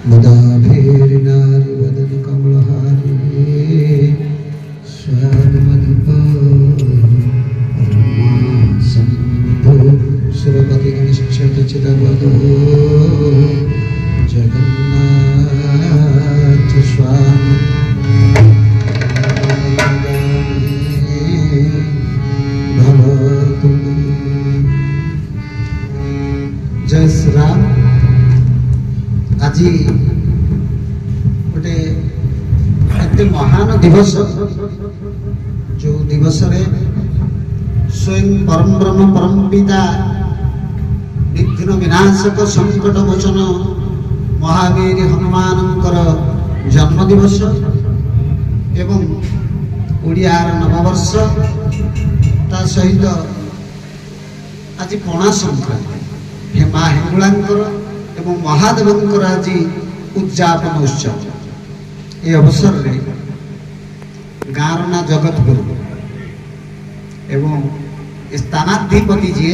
मुदाभेरिनारि वदन कमलहारी श्यामदीप रमा सिंधु सुरपति निश्चित चिदवदो जगन्नाथ स्वामी भवतु। जय श्री राम। आज गोटे एत महान दिवस जो दिवस रे स्वयं परम ब्रह्म परम पिता विघ्न विनाशक संकट मोचन महावीर हनुमान जन्म दिवस एवं ओडियार नववर्ष ता सहित आज पणा संक्रांति हेमा हेमुलांकर एवं महादेवंकर आज उद्यापन उत्सव। ये अवसर रे गाँव ना जगतपुर एवं स्थानाधिपति जी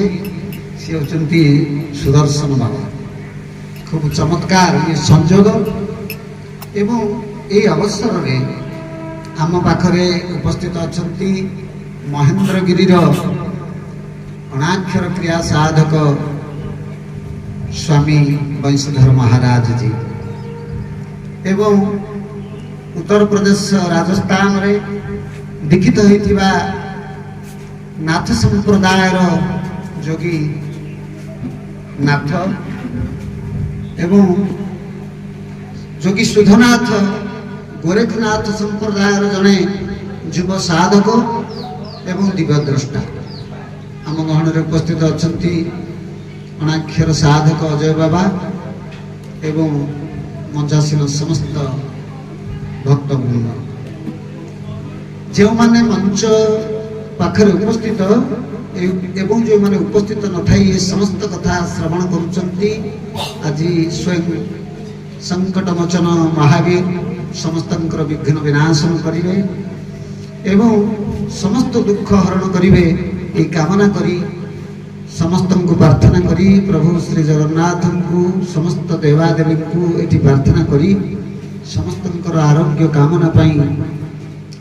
सी होती सुदर्शन बाबा। खूब चमत्कार ये संजोग एवं ये अवसर रे आम पाखरे उपस्थित अच्छा महेंद्रगिरीर अणाक्षर क्रिया साधक स्वामी वंशधर महाराज जी एवं उत्तर प्रदेश राजस्थान रे दीक्षित होइथिबा नाथ संप्रदाय जोगी नाथ एवं जोगी सुधनाथ गोरखनाथ संप्रदाय जड़े युव साधक एवं दिव्यद्रष्टा आम गहन उपस्थित अच्छा अणाक्षर साधक अजय बाबा एवं मंचासीन समस्त भक्तवृंद जो माने मंच पाखरे उपस्थित एवं जो माने उपस्थित न थाई ये समस्त कथा श्रवण करुचंती। आज स्वयं संकट मोचन महावीर समस्तंकर विघ्न विनाशन करिवे एवं समस्त दुख हरण करिवे ये कामना करी समस्त को प्रार्थना करी प्रभु श्री जगन्नाथ को समस्त देवादेवी को ये प्रार्थना करी समस्त आरोग्य कामना पाई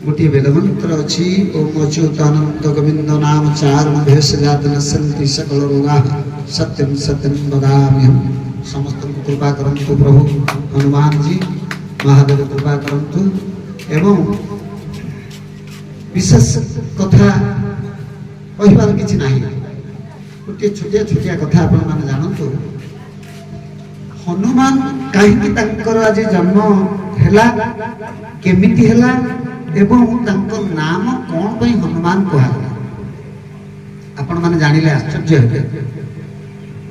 गोटे वेदमंत्र अच्छी ओम अच्युतानंद गोविंद नाम चारुण भेष जात नश्यन्ति सकल रोगा सत्यम सत्यम वदाम्यहम्। समस्त कृपा करंतु प्रभु हनुमान जी महादेव कृपा करंतु एवं विशेष कथा कहबार किछि नाही गोटे छोटिया छोटिया कथा आपण माने जानतु। हनुमान कहीं आज जन्म हैला केमिति हैला एवं तांकर नाम कौन पई हनुमान कहला आपण माने जानिले आश्चर्य हेबे।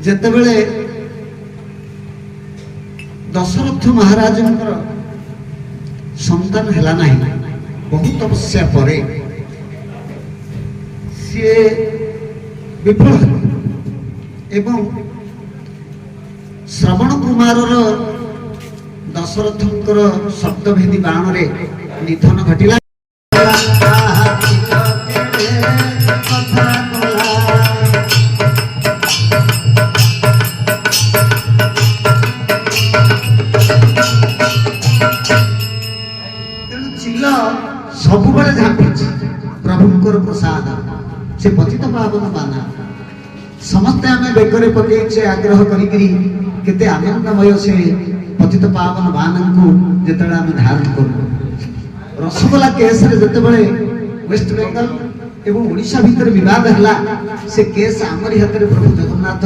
जेतेबेले दशरथ महाराज संतान हैला नहीं बहुत तपस्या परे सी विफल एवं श्रवण कुमार दशरथंकर शब्दभेदी बाण रे निधन घटिला। चिल सब बड़े झांपी प्रभुंकर प्रसाद से पतित पावन बाना समस्ते आम बेकर पकड़े आग्रह करते आनंदमय से पतित पावन बाना को जिते आम धारण करूँ। रसगोला केस जितेबाला वेस्ट बेंगल एवं ओडिशा भितर विवाद है से केस आमरी हाथ में प्रभु जगन्नाथ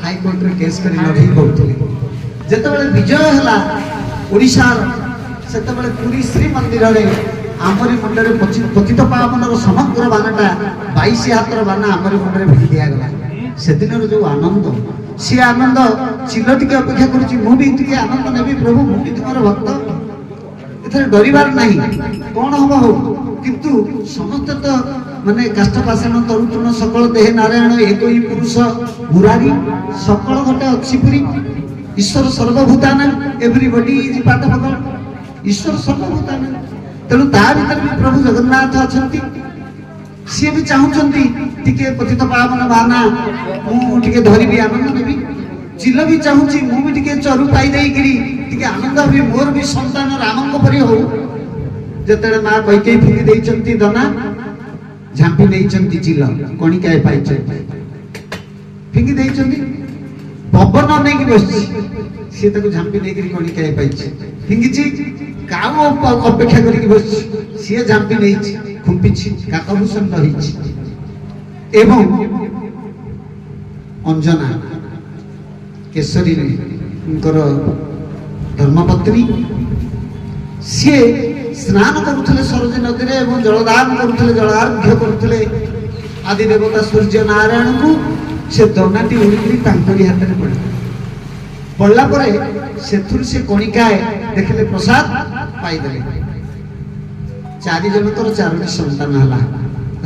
हाईकोर्ट रे केस कर लड़ाई करुले जितेबाला विजय है ओडिशार से पुरी श्री मंदिर आमरी मुंडे पतित पावन समग्र बानाटा 22 हाथर बाना आमरी मुंडे भिड़ी दिगला। से दिन जो आनंद सी आनंद चिल टी अपेक्षा करुँगी आनंद नेबी प्रभु मुझे तुम भक्त एथरे डरिबार नहीं कौन हम हो किंतु समस्त तो माने काष्ठपाषाण तरुतृण सकल देह नारायण एक ही पुरुष मुरारी सकल घटे अक्षिपुरी ईश्वर सर्वभूतान everybody is part of God ईश्वर सर्वभूतान तेणु ता भीतर भी प्रभु जगन्नाथ अच्छा सी भी चाहूँगी टिके पतित पावन बाना मुझे धरबी आनंद नेबी चिल भी चाहूँगी मुझे चरु पाई ଏତିକି ଆନନ୍ଦ ବି ମୋର ବି ସନ୍ତାନ ରାମଙ୍କ ପରି ହଉ। ଯେତେବେଳେ ମା କୈକେୟୀ ଫିଙ୍ଗି ଦେଇଛନ୍ତି ଦନା, ଝାମ୍ପି ନେଇଛନ୍ତି ଚିଲ, କଣିକାଏ ପାଇଛନ୍ତି, ଫିଙ୍ଗି ଦେଇଛନ୍ତି, ପବନ ନେଇକି ବସିଛି, ସିଏ ତାକୁ ଝାମ୍ପି ନେଇକରି କଣିକାଏ ପାଇଛି। ଫିଙ୍ଗିଛି, କାଉ ଅପେକ୍ଷା କରିକି ବସିଛି, ସିଏ ଝାମ୍ପି ନେଇଛି, ଖୁମ୍ପିଛି, କାକଭୂଷଣ ରହିଛି। ଏବଂ ଅଞ୍ଜନା କେଶରୀଙ୍କର ଧର୍ମପତ୍ନୀ, ସିଏ ସ୍ନାନ କରୁଥିଲେ ସରଜୀ ନଦୀରେ ଏବଂ ଜଳଦାନ କରୁଥିଲେ, ଜଳାର୍ଘ୍ୟ କରୁଥିଲେ ଆଦି ଦେବତା ସୂର୍ଯ୍ୟ ନାରାୟଣଙ୍କୁ। ସେ ଦନାଟି ଉଡ଼ିକିରି ତାଙ୍କରି ହାତରେ ପଡ଼ିଲା। ପଡ଼ିଲା ପରେ ସେଥିରୁ ସେ କଣିକାଏ ଦେଖିଲେ ପ୍ରସାଦ ପାଇଦେଲେ। ଚାରି ଜଣଙ୍କର ଚାରୋଟି ସନ୍ତାନ ହେଲା,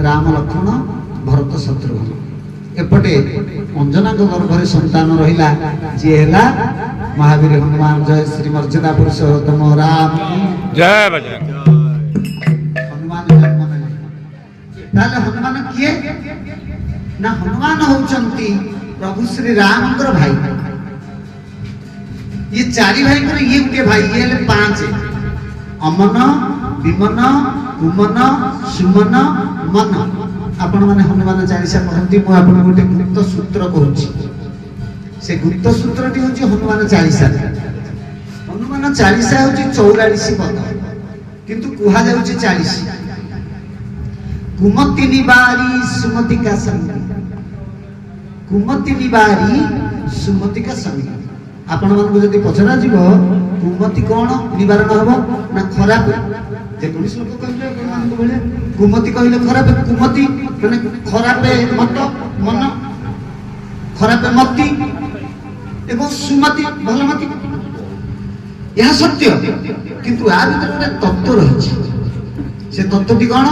ରାମ, ଲକ୍ଷ୍ମଣ, ଭରତ, ଶତ୍ରୁଘ୍ନ। ଏପଟେ ଅଞ୍ଜନାଙ୍କ ଗର୍ଭରେ ସନ୍ତାନ ରହିଲା, ଯିଏ ହେଲା ମହାବୀର ହନୁମାନ। ଜୟ ଶ୍ରୀ ମର୍ଯ୍ୟାଦା ପୁରୁଷୋତ୍ତମ ରାମ ଜୟ ବଜରଙ୍ଗ। ହନୁମାନ ଜନ୍ମ ନେଲେ। ତାହେଲେ ହନୁମାନ କିଏ? ନା ହନୁମାନ ହଉଛନ୍ତି ପ୍ରଭୁ ଶ୍ରୀ ରାମଙ୍କର ଭାଇ। ଇଏ ଚାରି ଭାଇଙ୍କର ଇଏ ଗୋଟିଏ ଭାଇ, ଇଏ ହେଲେ ପାଞ୍ଚ। ଅମନ, ବିମନ, କୁମନ, ସୁମନ, ମନ। ଆପଣ ମାନେ ହନୁମାନ ଚାଳିଶା ପଢନ୍ତି। ମୁଁ ଆପଣଙ୍କୁ ଗୋଟେ ଗୁପ୍ତ ସୂତ୍ର କହୁଛି। ସେ ଗୁପ୍ତ ସୂତ୍ରଟି ହଉଛି ହନୁମାନ ଚାଳିଶା। ହନୁମାନ ଚାଳିଶା ହଉଛି 44 ପଦ, କିନ୍ତୁ କୁହାଯାଉଛି 40। କୁମତି ନିବାରି ସୁମତିକା ସଙ୍ଗୀ, କୁମତି ନିବାରି ସୁମତିକା ସଙ୍ଗୀ। ଆପଣ ମାନଙ୍କୁ ଯଦି ପଚରା ଯିବ କୁମତି କଣ ନିବାରଣ ହବ ନା ଖରାପ। ଯେକୌଣସି ଲୋକ କହିଲେ ଆପଣମାନଙ୍କ ଭଳିଆ କୁମତି କହିଲେ ଖରାପ। କୁମତି ମାନେ ଖରାପ ମତ, ମନ, ଖରାପ ମତି, ଏବଂ ସୁମତି ଭଲ ମତି। ଏହା ସତ୍ୟ, କିନ୍ତୁ ଆ ଭିତରେ ଗୋଟେ ତତ୍ତ୍ୱ ରହିଛି। ସେ ତତ୍ତ୍ୱଟି କଣ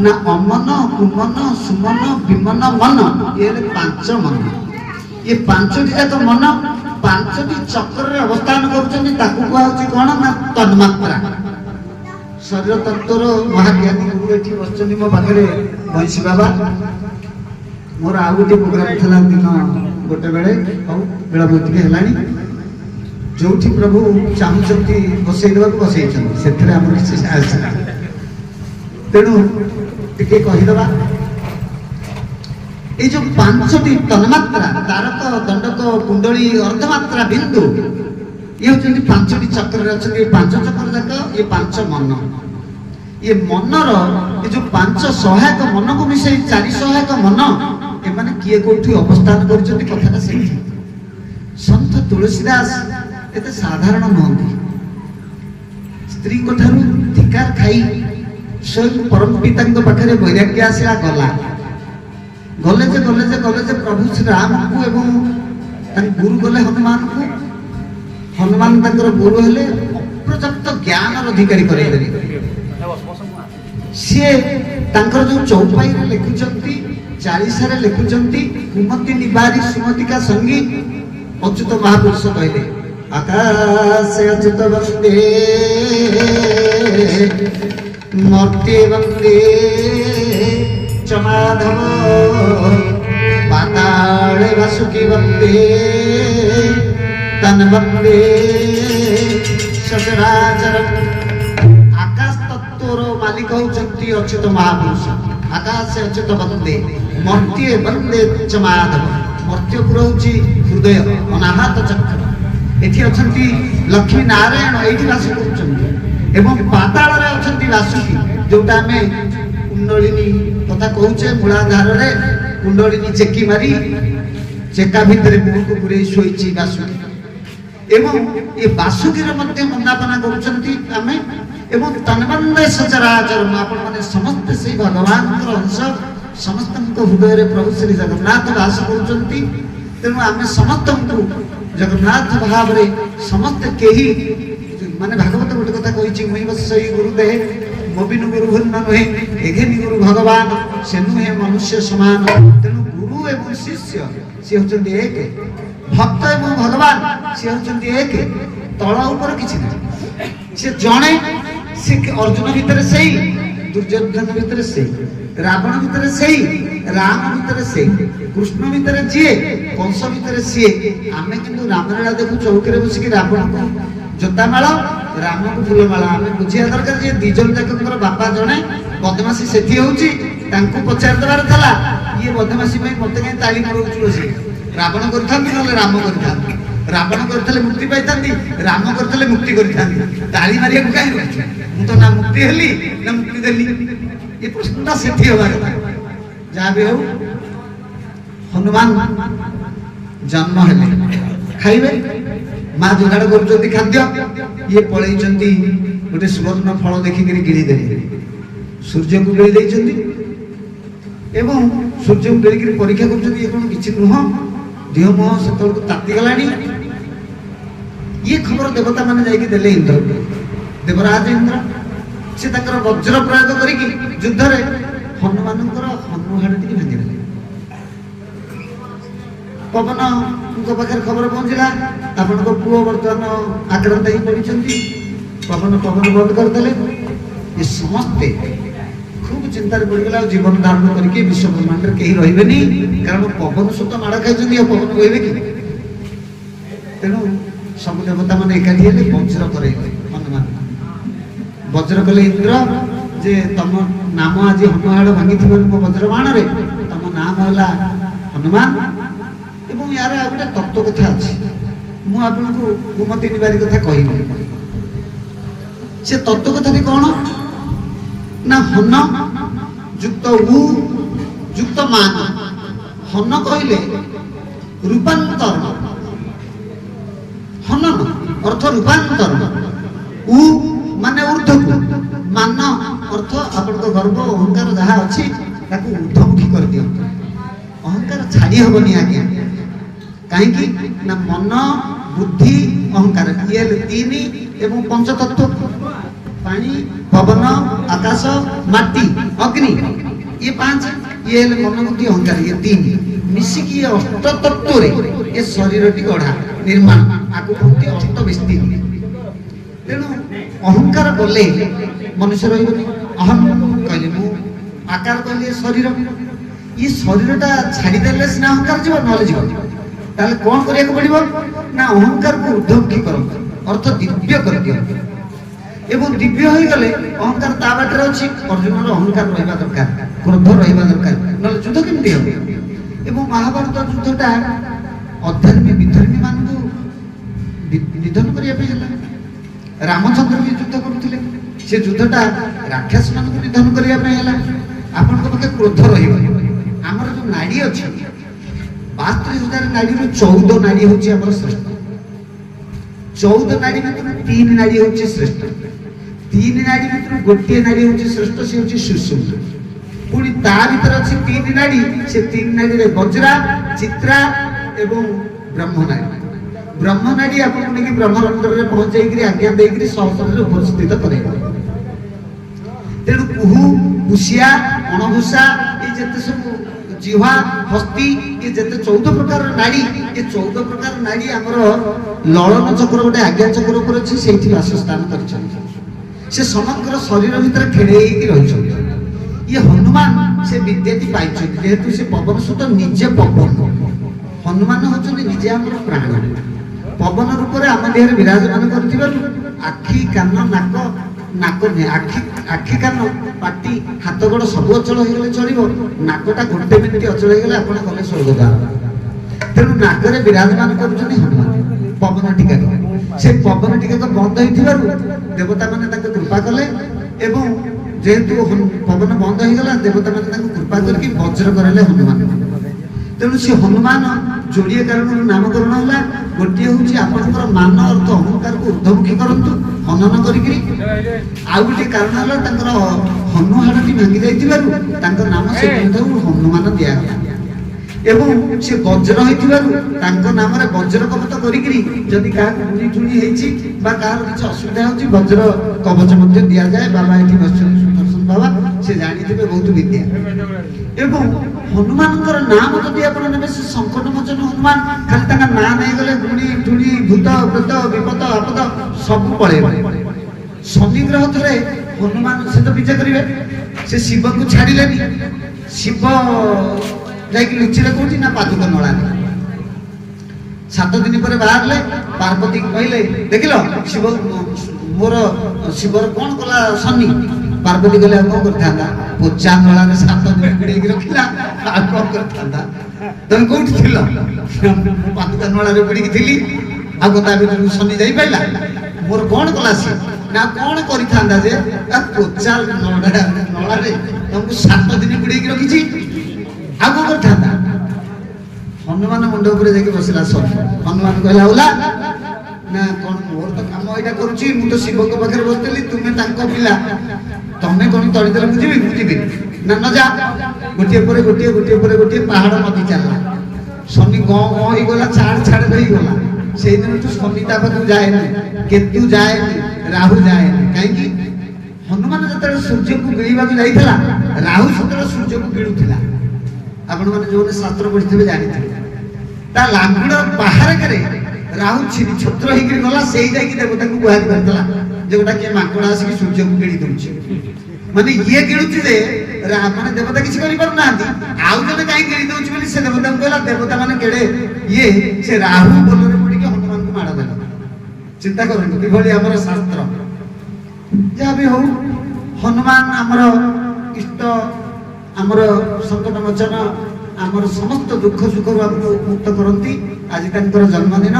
ନା ଅମନ, କୁମନ, ସୁମନ, ବିମନ, ମନ। ଏ ହେଲେ ପାଞ୍ଚ ମନ। ଏ ପାଞ୍ଚଟି ଯାକ ମନ ପାଞ୍ଚଟି ଚକ୍ରରେ ଅବସ୍ଥାନ କରୁଛନ୍ତି। ତାକୁ କୁହାଯାଉଛି କଣ ନା ତନ୍ମାତ୍ରା। ଶରୀର ତତ୍ତ୍ୱର ମହାଜ୍ଞାନୀ ଗୁରୁ ଏଠି ବସିଛନ୍ତି ମୋ ପାଖରେ, ବଂଶୀ ବାବା। ମୋର ଆଉ ଗୋଟେ ପ୍ରୋଗ୍ରାମ ଥିଲା ଦିନ ଗୋଟେ ବେଳେ, ଆଉ ବିଳମ୍ବ ଟିକେ ହେଲାଣି। ଯୋଉଠି ପ୍ରଭୁ ଚାହୁଁଛନ୍ତି ବସେଇ ଦେବାକୁ ବସେଇଛନ୍ତି, ସେଥିରେ ଆମର କିଛି ସାହସ ନାହିଁ। ତେଣୁ ଟିକେ କହିଦେବା, এই যে পাঁচটি তন্মাত্রা, তারক, দণ্ডক, কুণ্ডলী, অর্ধমাত্রা, বিন্দু, ইয়ে হচ্ছেন পাঁচটি চক্রের অনেক। এই পাঁচ চক্র যাক ইয়ে পাঁচ মন। ইয়ে মনর এই যে পাঁচ সহায়ক মনকু মিশাই চারি সহায়ক মন, এমানে কিয়ে কোটি অবস্থান করছেন কথাটা সেইটি। সন্ত তুলসী দাস এতে সাধারণ নহতি। স্ত্রীଙ୍କ ଠାରୁ ধিକାର ଖାଇ ସ୍ୱୟଂ ପରମ ପିତାଙ୍କ ପାଖରେ ବୈରାଗ୍ୟ ଆସିଲା, ଗଲା। ଗଲେ ଯେ ପ୍ରଭୁ ଶ୍ରୀ ରାମକୁ ଏବଂ ତାଙ୍କ ଗୁରୁ ଗଲେ ହନୁମାନଙ୍କୁ। ହନୁମାନ ତାଙ୍କର ଗୁରୁ ହେଲେ, ଅପର୍ଯ୍ୟାପ୍ତ ଜ୍ଞାନର ଅଧିକାରୀ କରେଇଦେଲେ। ସିଏ ତାଙ୍କର ଯୋଉ ଚୌପାଇରେ ଲେଖୁଛନ୍ତି, ଚାଳିଶାରେ ଲେଖୁଛନ୍ତି, କୁମତି ନିବାରି ସୁମତିକା ସଙ୍ଗୀ। ଅଚ୍ୟୁତ ମହାପୁରୁଷ କହିଲେ, ଆକାଶ ଅଚ୍ୟୁତ ବନ୍ଦେ ମର୍ତ୍ତେ ବନ୍ଦେ च माधव, पाताले वासुकी वन्दे तन वन्दे सचराचरम्। आकाश तत्त्वर मालिक होउछन्ति अच्युत महापुरुष। आकाश अच्युत वन्दे मर्त्य वन्दे च माधव। मर्त्य पुरौछि हृदय, अनाहत चक्र। एठी अछन्ति लक्ष्मी नारायण, एठी वास करुछन्ति। एवं पाताଳରେ अछन्ति वासुकी, जोटा आमे कुंडलिनी कथा कहूचे। मूलाधार कुंडलिनी चेकी मारी चेका भितर मुह को पूरे शोची बासुकी। एवं ये बासुकीर मध्य वंदना करुछन्ति आमे। एवं तन्वन्दे सचराचर। आपण माने समस्त से भगवान अंश, समस्त हृदय रे प्रभु श्री जगन्नाथ वास करुछन्ति। तेणु आमे समस्त जगन्नाथ भाव रे समस्त केही माने भागवत गोटे कथा कहिछि, मुई बस सही गुरुदेव मोबिनु गुरु भिन्न नुहे, एघेनि गुरु भगवान, से नुहे मनुष्य समान। तेणु गुरु एवं शिष्य से होचंती एक, भक्त एवं भगवान से होचंती एक। तळ ऊपर किछि नै, से जणे। से अर्जुन भितर सेई, दुर्योधन भितर सेई, रावण भितर सेई, राम भितर सेई, कृष्ण भितर जिए, कंस भितर सीए। आमे किंतु रामलीला देखु चौकीरे बसिकी रावण को ଜୋତାମାଳ ରାମକୁ ଫୁଲମାଳ। ଆମେ ବୁଝିବା ଦରକାର ଯେ ଦି ଜଣ ଯାକଙ୍କର ବାପା ଜଣେ, ବଦମାସି ସେଠି ହଉଛି, ତାଙ୍କୁ ପଚାରି ଦେବାର ଥିଲା ଇଏ ବଦମାସି ପାଇଁ ମତେ କାହିଁ ତାଳି ମାରୁଛୁ ବସି। ରାବଣ କରିଥାନ୍ତି ନହେଲେ ରାମ କରିଥାନ୍ତି। ରାବଣ କରିଥିଲେ ମୁକ୍ତି ପାଇଥାନ୍ତି, ରାମ କରିଥିଲେ ମୁକ୍ତି କରିଥାନ୍ତି। ତାଳି ମାରିବାକୁ କାହିଁ ରହୁଛୁ? ମୁଁ ତ ନା ମୁକ୍ତି ହେଲି ନା ମୁକ୍ତି ଦେଲି। ଏ ପ୍ରଶ୍ନଟା ସେଠି ହବା କଥା। ଯାହା ବି ହଉ ହନୁମାନ ଜନ୍ମ ହେଲେ ଖାଇବେ, ମା ଯୋଗାଡ଼ କରୁଛନ୍ତି ଖାଦ୍ୟ, ଇଏ ପଳେଇଛନ୍ତି ଗୋଟେ ସୁବର୍ଣ୍ଣ ଫଳ ଦେଖିକିରି ଗିଳିଦେଲେ। ସୂର୍ଯ୍ୟକୁ ଗିଳି ଦେଇଛନ୍ତି ଏବଂ ସୂର୍ଯ୍ୟକୁ ଗିଳିକିରି ପରୀକ୍ଷା କରୁଛନ୍ତି ଇଏ କଣ କିଛି ନୁହଁ, ଦେହ ମୁହଁ ସେତେବେଳକୁ ତାତିଗଲାଣି। ଇଏ ଖବର ଦେବତା ମାନେ ଯାଇକି ଦେଲେ ଇନ୍ଦ୍ରକୁ। ଦେବରାଜ ଇନ୍ଦ୍ର ସେ ତାଙ୍କର ବଜ୍ର ପ୍ରୟୋଗ କରିକି ଯୁଦ୍ଧରେ ହନୁମାନଙ୍କର ହନୁ ହାଡ଼ ଟିକେ ଭାଙ୍ଗିଦେଲେ। ପବନଙ୍କ ପାଖରେ ଖବର ପହଞ୍ଚିଲା ଆପଣଙ୍କ ପୁଅ ବର୍ତ୍ତମାନ ଆକ୍ରାନ୍ତ ହେଇ ପଡ଼ିଛନ୍ତି। ପବନ ବନ୍ଦ କରିଦେଲେ। ଏ ସମସ୍ତେ ଖୁବ ଚିନ୍ତାରେ ପଡ଼ିଗଲା। ଆଉ ଜୀବନ ଧାରଣ କରିକି ବିଶ୍ୱ ବ୍ରହ୍ମାଣ୍ଡରେ କେହି ରହିବେନି, କାରଣ ପବନ ସହିତ ମାଡ଼ ଖାଇଛନ୍ତି, ଆଉ ପବନ କହିବେ କି? ତେଣୁ ସବୁ ଦେବତା ମାନେ ଏକାଠି ହେଲେ ବଜ୍ର କରେଇଲେ ହନୁମାନ। ବଜ୍ର କଲେ ଇନ୍ଦ୍ର ଯେ ତମ ନାମ ଆଜି ହନୁ ହାଡ଼ ଭାଙ୍ଗିଥିବାରୁ ମୋ ବଜ୍ର ବାଣରେ ତମ ନାମ ହେଲା ହନୁମାନ। ଏବଂ ୟାର ଆଉ ଗୋଟେ ତତ୍ତ୍ୱ କଥା ଅଛି, ମୁଁ ଆପଣଙ୍କୁ କୁମତି ନିବାରୀ କଥା କହିବି। ସେ ତତ୍ତ୍ୱ କଥାଟି କଣ ନା, ହନ ଯୁକ୍ତ ଉ ଯୁକ୍ତ ମାନ। ହନ କହିଲେ ରୂପାନ୍ତର, ହନନ ଅର୍ଥ ରୂପାନ୍ତର, ଉ ମାନେ ଊର୍ଦ୍ଧ୍ୱକୁ, ମାନ ଅର୍ଥ ଆପଣଙ୍କ ଗର୍ବ ଅହଙ୍କାର ଯାହା ଅଛି ତାକୁ ଊର୍ଦ୍ଧ୍ୱମୁଖୀ କରିଦିଅନ୍ତୁ। ଅହଙ୍କାର ଛାଡ଼ି ହବନି ଆଜ୍ଞା। କାହିଁକି ନା ମନ ବୁଦ୍ଧି ଅହଙ୍କାର ଇଏ ତିନି ଏବଂ ପଞ୍ଚତତ୍ତ୍ୱ ପାଣି ପବନ ଆକାଶ ମାଟି ଅଗ୍ନି ଇଏ ପାଞ୍ଚ, ଇଏ ହେଲେ ମନ ବୁଦ୍ଧି ଅହଙ୍କାର ଇଏ ତିନି ମିଶିକି ଏ ଅଷ୍ଟତତ୍ତ୍ୱରେ ଏ ଶରୀରଟି ଗଢ଼ା ନିର୍ମାଣ, ଆକୁ କୁହନ୍ତି ଅଷ୍ଟବେସ୍ତି। ତେଣୁ ଅହଙ୍କାର ଗଲେ ମନୁଷ୍ୟ ରହିବନି। ଅହଂ କହିଲେ ମୁଁ, ଆକାର କହିଲେ ଶରୀର, ଇଏ ଶରୀରଟା ଛାଡ଼ିଦେଲେ ସିନା ଅହଙ୍କାର ଯିବ, ନହେଲେ ଯିବ। ତାହେଲେ କଣ କରିବାକୁ ପଡ଼ିବ ନା ଅହଙ୍କାରକୁ ଊର୍ଦ୍ଧ୍ୱମୁଖୀ କରନ୍ତୁ, ଅର୍ଥ ଦିବ୍ୟ କରିଦିଅନ୍ତୁ। ଏବଂ ଦିବ୍ୟ ହୋଇଗଲେ ଅହଙ୍କାର ତା ବାଟରେ ଅଛି। ଅର୍ଜୁନର ଅହଙ୍କାର ରହିବା ଦରକାର, କ୍ରୋଧ ରହିବା ଦରକାର, ନହେଲେ ଯୁଦ୍ଧ କେମିତି ହେବ? ଏବଂ ମହାଭାରତ ଯୁଦ୍ଧଟା ଅଧର୍ମୀ ବିଧର୍ମୀ ମାନଙ୍କୁ ନିଧନ କରିବା ପାଇଁ ହେଲା। ରାମଚନ୍ଦ୍ର ବି ଯୁଦ୍ଧ କରୁଥିଲେ, ସେ ଯୁଦ୍ଧଟା ରାକ୍ଷସ ମାନଙ୍କୁ ନିଧନ କରିବା ପାଇଁ ହେଲା। ଆପଣଙ୍କ ପାଖେ କ୍ରୋଧ ରହିବ। ଆମର ଯୋଉ ନାଡି ଅଛି 72,000 ନାଡିରୁ 14 ନାଡି ହଉଛି ଆମର ଶ୍ରେଷ୍ଠ। 14 ନାଡି ଭିତରୁ 3 ନାଡି ହଉଛି ଶ୍ରେଷ୍ଠ। 3 ନାଡି ଭିତରୁ ଗୋଟିଏ ନାଡି ହଉଛି ଶ୍ରେଷ୍ଠ, ସେ ହଉଛି ସୁଷୁମ୍ନା। ପୁଣି ତା ଭିତରେ ଅଛି 3 ନାଡି, ସେ 3 ନାଡିରେ ବଜ୍ରା, ଚିତ୍ରା ଏବଂ ବ୍ରହ୍ମନାଡି। ବ୍ରହ୍ମନାଡି ଆପଣଙ୍କୁ ନେଇକି ବ୍ରହ୍ମରନ୍ଧ୍ରରେ ପହଞ୍ଚେଇକିରି ଆଜ୍ଞା ଦେଇକିରି ସହସ୍ରରେ ଉପସ୍ଥିତ କରେଇବ। ତେଣୁ କୁହୁ, କୁଶିଆ, ଅଣଘୋଷା, ଏ ଯେତେ ସବୁ ଜିହ୍ୱା, ହସ୍ତି, ଏ ଯେତେ 14 ପ୍ରକାର ନାଡି, ଏ 14 ପ୍ରକାର ନାଡି ଆମର ଲଳନ ଚକ୍ର ଗୋଟେ ଆଜ୍ଞା ଚକ୍ର ଉପରେ ଅଛି, ସେଇଠି ବାସସ୍ଥାନ କରିଛନ୍ତି। ସେ ସମଗ୍ର ଶରୀର ଭିତରେ ଖେଳେଇକି ରହିଛନ୍ତି। ଇଏ ହନୁମାନ ସେ ବିଦ୍ୟାଟି ପାଇଛନ୍ତି, ଯେହେତୁ ସେ ପବନ ସୁତ ନିଜେ ପବନ। ହନୁମାନ ହଉଛନ୍ତି ନିଜେ ଆମର ପ୍ରାଣ। ପବନ ରୂପରେ ଆମ ଦେହରେ ବିରାଜମାନ କରୁଥିବାରୁ ଆଖି କାନ ନାକ ନୁହେଁ, ଆଖି କାନ ପାଟି ହାତ ଗୋଡ଼ ସବୁ ଅଚଳ ହେଇଗଲେ ଚଳିବ, ନାକଟା ଗୋଟେ ମିନିଟ ଅଚଳ ହେଇଗଲେ ଆପଣ ଗଲେ ସ୍ୱର୍ଗଦ୍ୱାର। ତେଣୁ ନାକରେ ବିରାଜମାନ କରୁଛନ୍ତି ହନୁମାନ ପବନ ଟିକାକ। ସେ ପବନ ଟିକାକ ବନ୍ଦ ହେଇଥିବାରୁ ଦେବତା ମାନେ ତାଙ୍କୁ କୃପା କଲେ ଏବଂ ଯେହେତୁ ପବନ ବନ୍ଦ ହେଇଗଲା ଦେବତା ମାନେ ତାଙ୍କୁ କୃପା କରିକି ବଜ୍ର କରାଇଲେ ହନୁମାନ। ତେଣୁ ସେ ହନୁମାନ ଯୋଡ଼ିଏ କାରଣରୁ ନାମକରଣ ହେଲା। ଗୋଟିଏ ହଉଛି ଆପଣଙ୍କର ମାନ ଅର୍ଥ ଅହଙ୍କାରକୁ ଊର୍ଦ୍ଧ୍ୱମୁଖୀ କରନ୍ତୁ ହନନ କରିକିରି। ଆଉ ଗୋଟିଏ କାରଣ ହେଲା ତାଙ୍କର ହନୁ ହାଡ଼ଟି ଭାଙ୍ଗି ଯାଇଥିବାରୁ ତାଙ୍କ ନାମ ସେ ହନୁମାନ ଦିଆଗଲା। ଏବଂ ସେ ବଜ୍ର ହେଇଥିବାରୁ ତାଙ୍କ ନାମରେ ବଜ୍ର କବଚ କରିକିରି ଯଦି କାହାକୁ ଗୁଣି ଠୁଣି ହେଇଛି ବା କାହାର କିଛି ଅସୁବିଧା ହେଉଛି ବଜ୍ର କବଚ ମଧ୍ୟ ଦିଆଯାଏ। ବାବା ଏଠି ବସିଛନ୍ତି ସୁଦର୍ଶନ ବାବା, ସେ ଜାଣିଥିବେ ବହୁତ ବିଦ୍ୟା। ଏବଂ ହନୁମାନଙ୍କର ନାମ ଯଦି ଆପଣ ନେବେ ସେ ସଙ୍କଟ ମୋଚନ ହନୁମାନ, ଖାଲି ତାଙ୍କ ନାଁ ନେଇଗଲେ ଗୁଣି ଠୁଣି ଭୂତ ପ୍ରେତ ବିପଦ ଆପଦ ସବୁ ପଳେଇବ। ଶନି ଗ୍ରହ ଥରେ ହନୁମାନ ସେ ତ ବିଜେ କରିବେ, ସେ ଶିବଙ୍କୁ ଛାଡ଼ିଲେନି। ଶିବ ଯାଇକି ଲୁଚିଲେ କୋଉଠି ନା ପାଦୁକ ନଳାରେ। सात दिन पर बाहर पार्वती कहले देखिल शिव मोर शिवर कौन कला शनि पार्वती कहले कौन करता पोचा नला 7 दिन गुड़े रखिला कौन करता तुम कौट थिल पादुका नला गुड़ी थी आगे शनि जाई पाइला मोर कौन कला सी ना कौन करिथांदा जे पोचा नला रे तुमको 7 दिन गुड़े रखी आगो करता हनुमान मुंड उपरे जाके बसला सब हनुमान कहला होला ना कौन मोर तो काम एटा करूची मु तो शिव को पाखरे बसतली तुमे तांको पिला तमे कोन तळी देले बुझिबी ना न जा गोटिए गोटिए पहाड़ नदी चलला शनि गौ गौ ही गला छाड़ रही गला सेही दिन तो शनि ता पाखु जाए नहीं केतु जाए नहीं राहु जाए नहीं काहे कि हनुमान जतरे सूर्य को गिळीबा को जाईथला राहु सतरे सूर्य को गिळुथिला आपण माने जो शास्त्र पढ़िथिबे जानिथिबे ता लांगुड़ बाहर करे राहु छिनि छत्र ही गिर गला सेही जाई कि देवता को गुहार करतला जे गोटा के माकड़ा आसी सूर्य को गिळी दउछि माने ये गिळुछि जे माने देवता किछ करि पर नांती आउ जने काई गिळी दउछि बोली से देवता को कहला देवता माने केडे ये से राहु बोलरे पड़ी के हनुमान को मारा देला चिंता करंतु कि भली हमर शास्त्र जा भी हो हनुमान हमर इष्ट आमर संकट मोचन आमर समस्त दुख सुख मुक्त करती आज जन्मदिन।